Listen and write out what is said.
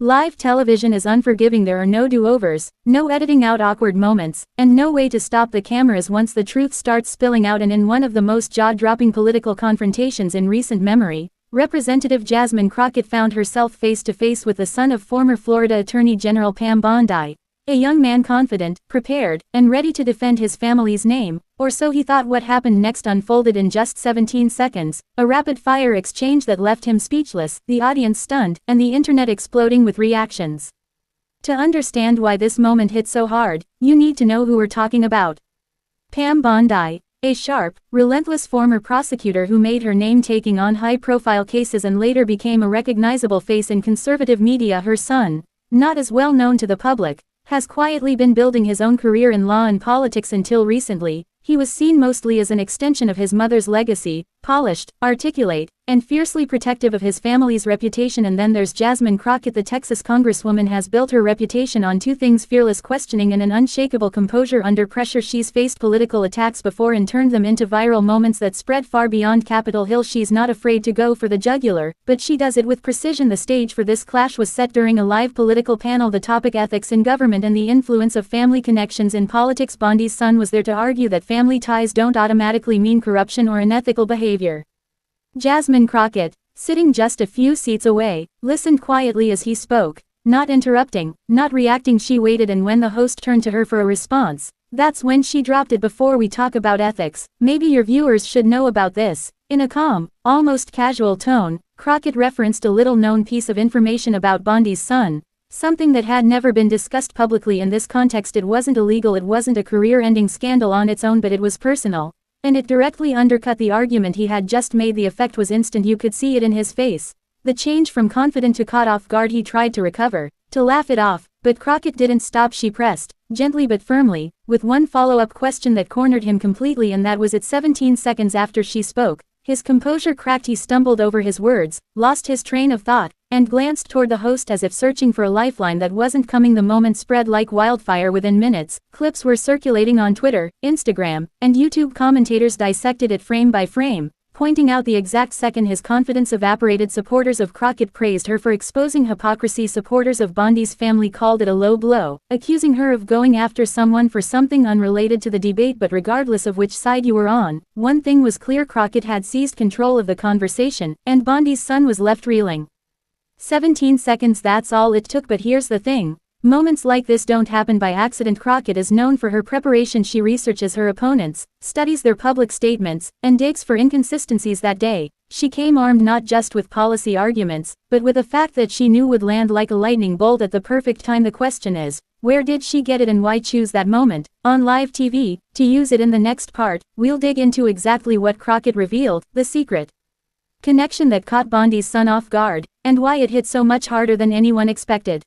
Live television is unforgiving. There are no do-overs, no editing out awkward moments, and no way to stop the cameras once the truth starts spilling out. And in one of the most jaw-dropping political confrontations in recent memory, Representative Jasmine Crockett found herself face-to-face with the son of former Florida Attorney General Pam Bondi, a young man confident, prepared, and ready to defend his family's name, or so he thought. What happened next unfolded in just 17 seconds, a rapid-fire exchange that left him speechless, the audience stunned, and the internet exploding with reactions. To understand why this moment hit so hard, you need to know who we're talking about. Pam Bondi, a sharp, relentless former prosecutor who made her name taking on high-profile cases and later became a recognizable face in conservative media. Her son, not as well known to the public, has quietly been building his own career in law and politics until recently. He was seen mostly as an extension of his mother's legacy, polished, articulate, and fiercely protective of his family's reputation. And then there's Jasmine Crockett. The Texas congresswoman has built her reputation on two things: fearless questioning and an unshakable composure under pressure. She's faced political attacks before and turned them into viral moments that spread far beyond Capitol Hill. She's not afraid to go for the jugular, but she does it with precision. The stage for this clash was set during a live political panel. The topic: ethics in government and the influence of family connections in politics. Bondi's son was there to argue that family ties don't automatically mean corruption or unethical behavior. Jasmine Crockett, sitting just a few seats away, listened quietly as he spoke, not interrupting, not reacting. She waited, and when the host turned to her for a response, that's when she dropped it. Before we talk about ethics, maybe your viewers should know about this. In a calm, almost casual tone, Crockett referenced a little-known piece of information about Bondi's son, something that had never been discussed publicly in this context. It wasn't illegal, it wasn't a career-ending scandal on its own, but it was personal. And it directly undercut the argument he had just made. The effect was instant. You could see it in his face. The change from confident to caught off guard. He tried to recover, to laugh it off, but Crockett didn't stop. She pressed, gently but firmly, with one follow-up question that cornered him completely, and that was it. 17 seconds after she spoke, his composure cracked. He stumbled over his words, lost his train of thought, and glanced toward the host as if searching for a lifeline that wasn't coming. The moment spread like wildfire. Within minutes, clips were circulating on Twitter, Instagram, and YouTube. Commentators dissected it frame by frame, pointing out the exact second his confidence evaporated. Supporters of Crockett praised her for exposing hypocrisy. Supporters of Bondi's family called it a low blow, accusing her of going after someone for something unrelated to the debate. But regardless of which side you were on, one thing was clear: Crockett had seized control of the conversation, and Bondi's son was left reeling. 17 seconds, that's all it took. But here's the thing. Moments like this don't happen by accident. Crockett is known for her preparation. She researches her opponents, studies their public statements, and digs for inconsistencies. That day, she came armed not just with policy arguments, but with a fact that she knew would land like a lightning bolt at the perfect time. The question is, where did she get it, and why choose that moment, on live TV, to use it? In the next part, we'll dig into exactly what Crockett revealed, the secret connection that caught Bondi's son off guard, and why it hit so much harder than anyone expected.